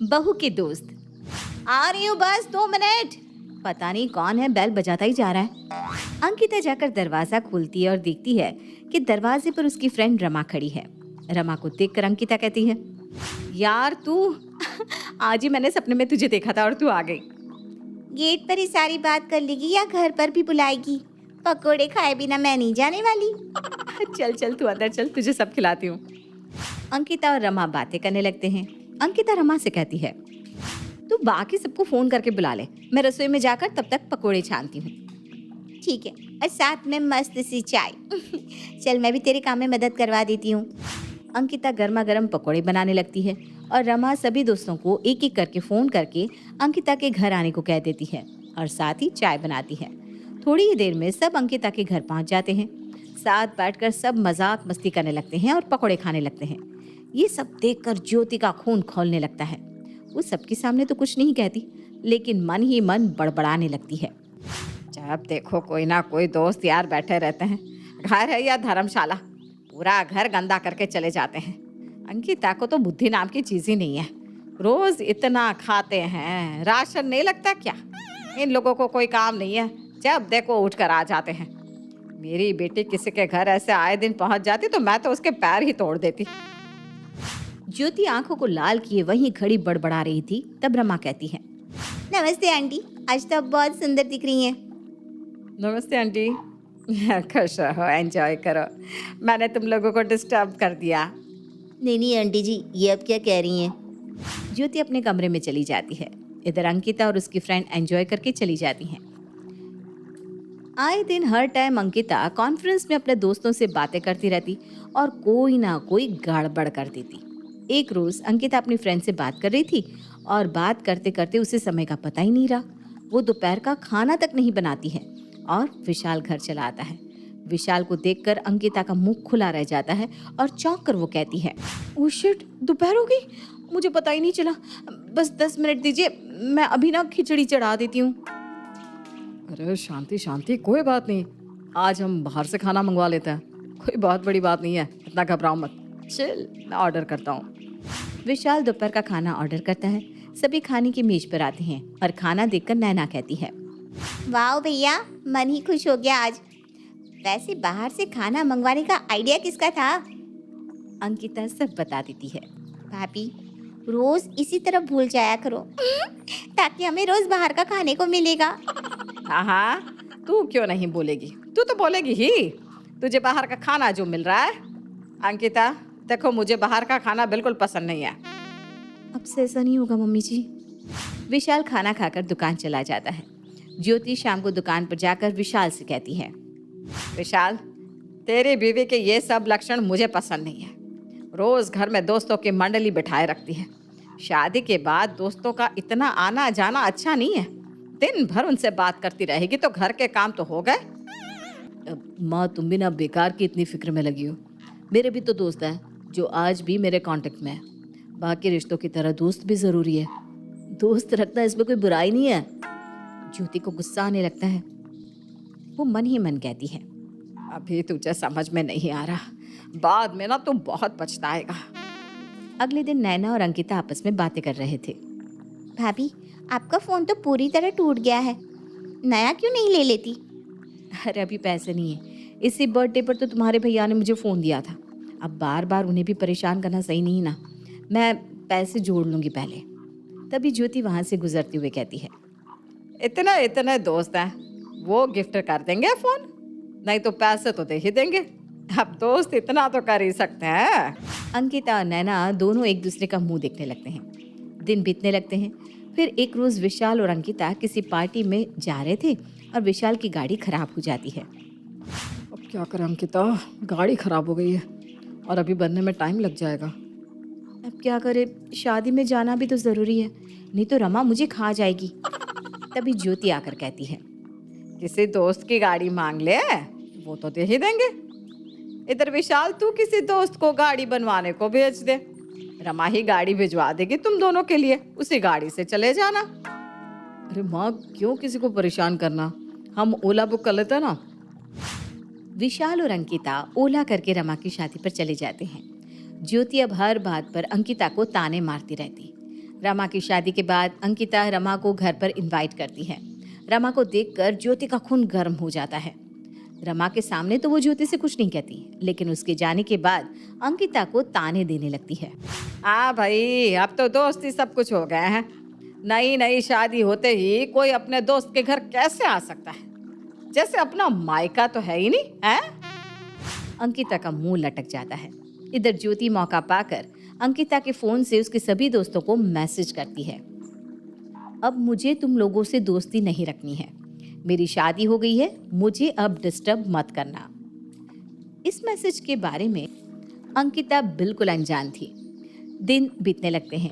बहू के दोस्त। आ रही हूँ, बस 2 मिनट। पता नहीं कौन है, बेल बजाता ही जा रहा है। अंकिता जाकर दरवाजा खोलती है और देखती है कि दरवाजे पर उसकी फ्रेंड रमा खड़ी है। रमा को देखकर अंकिता कहती है, यार तू आज ही मैंने सपने में तुझे देखा था और तू आ गई। गेट पर ही सारी बात कर लेगी या घर पर भी बुलाएगी? पकोड़े खाए बिना मैं नहीं जाने वाली। चल चल तू अंदर चल, तुझे सब खिलाती हूँ। अंकिता और रमा बातें करने लगते हैं। अंकिता रमा से कहती है, तू बाकी सबको फोन करके बुला ले, मैं रसोई में जाकर तब तक पकोड़े छानती हूँ। ठीक है, और साथ में मस्त सी चाय। चल मैं भी तेरे काम में मदद करवा देती हूँ। अंकिता गर्मा गर्म पकोड़े बनाने लगती है और रमा सभी दोस्तों को एक एक करके फोन करके अंकिता के घर आने को कह देती है और साथ ही चाय बनाती है। थोड़ी ही देर में सब अंकिता के घर पहुंच जाते हैं। साथ बैठकर सब मजाक मस्ती करने लगते हैं और पकोड़े खाने लगते हैं। ये सब देखकर ज्योति का खून खौलने लगता है। वो सबके सामने तो कुछ नहीं कहती, लेकिन मन ही मन बड़बड़ाने लगती है। जब देखो कोई ना कोई दोस्त यार बैठे रहते हैं, घर है या धर्मशाला, पूरा घर गंदा करके चले जाते हैं। अंकिता को तो बुद्धि नाम की चीज ही नहीं है। रोज इतना खाते हैं, राशन नहीं लगता क्या? इन लोगों को कोई काम नहीं है, जब देखो उठ कर आ जाते हैं। मेरी बेटी किसी के घर ऐसे आए दिन पहुंच जाती तो मैं तो उसके पैर ही तोड़ देती। ज्योति आंखों को लाल किए वहीं खड़ी बड़बड़ा रही थी। तब रमा कहती है, नमस्ते आंटी, आज तो आप बहुत सुंदर दिख रही हैं। नमस्ते आंटी। खुश रहो, एंजॉय करो। मैंने तुम लोगों को डिस्टर्ब कर दिया। नहीं नहीं आंटी जी, ये अब क्या कह रही हैं? ज्योति अपने कमरे में चली जाती है। इधर अंकिता और उसकी फ्रेंड एंजॉय करके चली जाती हैं। आए दिन हर टाइम अंकिता कॉन्फ्रेंस में अपने दोस्तों से बातें करती रहती और कोई ना कोई गड़बड़ कर देती। एक रोज अंकिता अपनी फ्रेंड से बात कर रही थी और बात करते करते उसे समय का पता ही नहीं रहा। वो दोपहर का खाना तक नहीं बनाती है और विशाल घर चला आता है। विशाल को देखकर अंकिता का मुंह खुला रह जाता है और चौंक कर वो कहती है, ओह शिट, दोपहर हो गई, मुझे पता ही नहीं चला। बस 10 मिनट दीजिए, मैं अभी ना खिचड़ी चढ़ा देती हूँ। अरे शांति शांति, कोई बात नहीं, आज हम बाहर से खाना मंगवा लेते हैं, कोई बहुत बड़ी बात नहीं है, इतना घबराओ मत। चल मैं ऑर्डर करता हूँ। विशाल दोपहर का खाना ऑर्डर करता है। सभी खाने की मेज पर आते हैं और खाना देखकर नैना कहती है, वाह भैया, मन ही खुश हो गया आज। वैसे बाहर से खाना मंगवाने का आइडिया किसका था? अंकिता सब बता देती है। भाभी, रोज इसी तरह भूल जाया करो ताकि हमें रोज बाहर का खाने को मिलेगा। हाँ, तू क्यों नहीं बोलेगी, तू तो बोलेगी ही, तुझे बाहर का खाना जो मिल रहा है। अंकिता देखो, मुझे बाहर का खाना बिल्कुल पसंद नहीं है। अब से ऐसा नहीं होगा मम्मी जी। विशाल खाना खाकर दुकान चला जाता है। ज्योति शाम को दुकान पर जाकर विशाल से कहती है, विशाल, तेरी बीवी के ये सब लक्षण मुझे पसंद नहीं है। रोज घर में दोस्तों की मंडली बिठाए रखती है। शादी के बाद दोस्तों का इतना आना जाना अच्छा नहीं है। दिन भर उनसे बात करती रहेगी तो घर के काम तो हो गए। माँ, तुम भी ना बेकार की इतनी फिक्र में लगी हो। मेरे भी तो दोस्त हैं जो आज भी मेरे कांटेक्ट में है। बाकी रिश्तों की तरह दोस्त भी जरूरी है। दोस्त रखना इसमें कोई बुराई नहीं है। ज्योति को गुस्सा आने लगता है। वो मन ही मन कहती है, अभी तुझे समझ में नहीं आ रहा, बाद में ना तू बहुत पछताएगा। अगले दिन नैना और अंकिता आपस में बातें कर रहे थे। भाभी, आपका फोन तो पूरी तरह टूट गया है, नया क्यों नहीं ले लेती? अरे अभी पैसे नहीं है, इसी बर्थडे पर तो तुम्हारे भैया ने मुझे फ़ोन दिया था। अब बार बार उन्हें भी परेशान करना सही नहीं ना, मैं पैसे जोड़ लूँगी पहले। तभी ज्योति वहाँ से गुजरते हुए कहती है, इतने इतने दोस्त हैं, वो गिफ्ट कर देंगे फ़ोन, नहीं तो पैसे तो दे ही देंगे। अब दोस्त इतना तो कर ही सकते हैं। अंकिता और नैना दोनों एक दूसरे का मुंह देखने लगते हैं। दिन बीतने लगते हैं। फिर एक रोज़ विशाल और अंकिता किसी पार्टी में जा रहे थे और विशाल की गाड़ी खराब हो जाती है। अब क्या करें अंकिता, गाड़ी खराब हो गई है और अभी बनने में टाइम लग जाएगा। अब क्या करें, शादी में जाना भी तो ज़रूरी है, नहीं तो रमा मुझे खा जाएगी। तभी ज्योति आकर कहती है, किसी दोस्त की गाड़ी मांग ले, वो तो दे ही देंगे। इधर विशाल, तू किसी दोस्त को गाड़ी बनवाने को भेज दे, रमा ही गाड़ी भिजवा देगी तुम दोनों के लिए, उसी गाड़ी से चले जाना। अरे माँ, क्यों किसी को परेशान करना, हम ओला बुक कर लेते हैं ना। विशाल और अंकिता ओला करके रमा की शादी पर चले जाते हैं। ज्योति अब हर बात पर अंकिता को ताने मारती रहती। रमा की शादी के बाद अंकिता रमा को घर पर इनवाइट करती है। रमा को देखकर ज्योति का खून गर्म हो जाता है। रमा के सामने तो वो ज्योति से कुछ नहीं कहती, लेकिन उसके जाने के बाद अंकिता को ताने देने लगती है। भाई, अब तो दोस्ती सब कुछ हो गया है। नई नई शादी होते ही कोई अपने दोस्त के घर कैसे आ सकता है, जैसे अपना मायका तो है ही नहीं है। अंकिता का मुंह लटक जाता है। इधर ज्योति मौका पाकर अंकिता के फोन से उसके सभी दोस्तों को मैसेज करती है। अब मुझे तुम लोगों से दोस्ती नहीं रखनी है, मेरी शादी हो गई है, मुझे अब डिस्टर्ब मत करना। इस मैसेज के बारे में अंकिता बिल्कुल अनजान थी। दिन बीतने लगते हैं।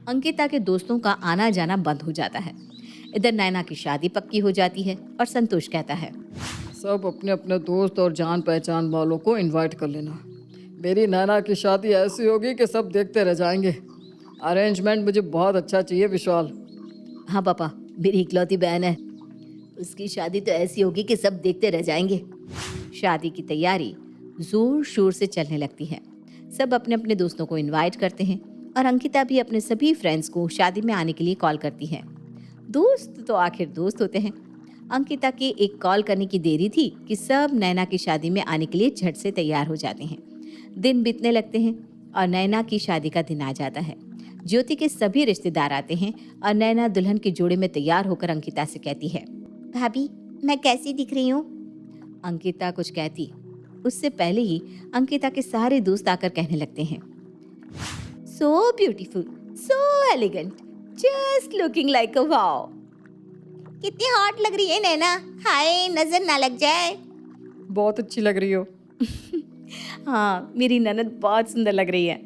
अंकिता के दोस्तों का आना जाना बंद हो जाता है। इधर नैना की शादी पक्की हो जाती है और संतोष कहता है, सब अपने अपने दोस्त और जान पहचान वालों को इनवाइट कर लेना। मेरी नैना की शादी ऐसी होगी कि सब देखते रह जाएंगे। अरेंजमेंट मुझे बहुत अच्छा चाहिए विशाल। हाँ पापा, मेरी इकलौती बहन है, उसकी शादी तो ऐसी होगी कि सब देखते रह जाएंगे। शादी की तैयारी जोर शोर से चलने लगती है। सब अपने अपने दोस्तों को इनवाइट करते हैं और अंकिता भी अपने सभी फ्रेंड्स को शादी में आने के लिए कॉल करती है। दोस्त तो आखिर दोस्त होते हैं। अंकिता के एक कॉल करने की देरी थी कि सब नैना की शादी में आने के लिए झट से तैयार हो जाते हैं। दिन बीतने लगते हैं और नैना की शादी का दिन आ जाता है। ज्योति के सभी रिश्तेदार आते हैं और नैना दुल्हन के जोड़े में तैयार होकर अंकिता से कहती है, भाभी, मैं कैसी दिख रही हूँ? अंकिता कुछ कहती उससे पहले ही अंकिता के सारे दोस्त आकर कहने लगते हैं, so beautiful, so elegant, just looking like a wow. कितनी हॉट लग रही है नैना, हाय नजर ना लग जाए। बहुत अच्छी लग रही हो। हाँ, मेरी ननद बहुत सुंदर लग रही है।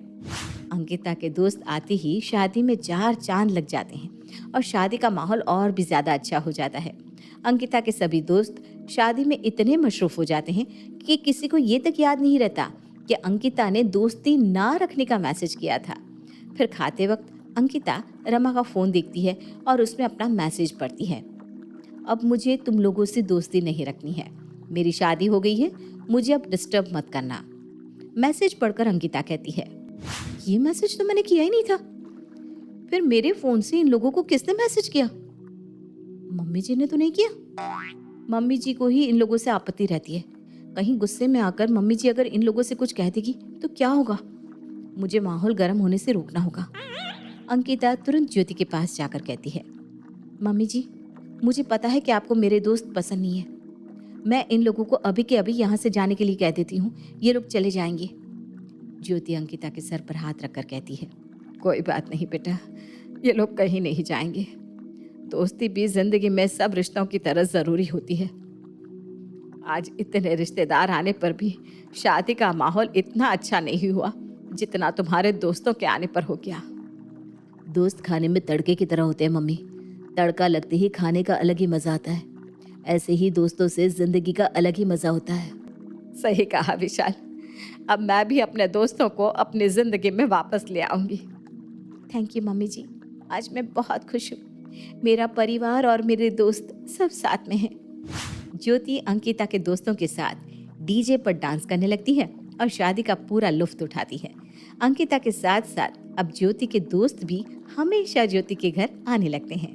अंकिता के दोस्त आते ही शादी में 4 चांद लग जाते हैं और शादी का माहौल और भी ज़्यादा अच्छा हो जाता है। अंकिता के सभी दोस्त शादी में इतने मशरूफ़ हो जाते हैं कि किसी को ये तक याद नहीं रहता कि अंकिता ने दोस्ती ना रखने का मैसेज किया था। फिर खाते वक्त अंकिता रमा का फ़ोन देखती है और उसमें अपना मैसेज पढ़ती है, अब मुझे तुम लोगों से दोस्ती नहीं रखनी है, मेरी शादी हो गई है, मुझे अब डिस्टर्ब मत करना। मैसेज पढ़कर अंकिता कहती है, ये मैसेज तो मैंने किया ही नहीं था। फिर मेरे फ़ोन से इन लोगों को किसने मैसेज किया? मम्मी जी ने तो नहीं किया। मम्मी जी को ही इन लोगों से आपत्ति रहती है। कहीं गुस्से में आकर मम्मी जी अगर इन लोगों से कुछ कह देगी तो क्या होगा? मुझे माहौल गर्म होने से रोकना होगा। अंकिता तुरंत ज्योति के पास जाकर कहती है, मम्मी जी, मुझे पता है कि आपको मेरे दोस्त पसंद नहीं है। मैं इन लोगों को अभी के अभी यहाँ से जाने के लिए कह देती हूँ, ये लोग चले जाएंगे। ज्योति अंकिता के सर पर हाथ रखकर कहती है, कोई बात नहीं बेटा, ये लोग कहीं नहीं जाएंगे। दोस्ती भी जिंदगी में सब रिश्तों की तरह ज़रूरी होती है। आज इतने रिश्तेदार आने पर भी शादी का माहौल इतना अच्छा नहीं हुआ जितना तुम्हारे दोस्तों के आने पर हो गया। दोस्त खाने में तड़के की तरह होते हैं मम्मी, तड़का लगते ही खाने का अलग ही मज़ा आता है। ऐसे ही दोस्तों से ज़िंदगी का अलग ही मज़ा होता है। सही कहा विशाल, अब मैं भी अपने दोस्तों को अपनी ज़िंदगी में वापस ले आऊँगी। थैंक यू मम्मी जी, आज मैं बहुत खुश हूँ। मेरा परिवार और मेरे दोस्त सब साथ में हैं। ज्योति अंकिता के दोस्तों के साथ डीजे पर डांस करने लगती है और शादी का पूरा लुत्फ उठाती है। अंकिता के साथ साथ अब ज्योति के दोस्त भी हमेशा ज्योति के घर आने लगते हैं।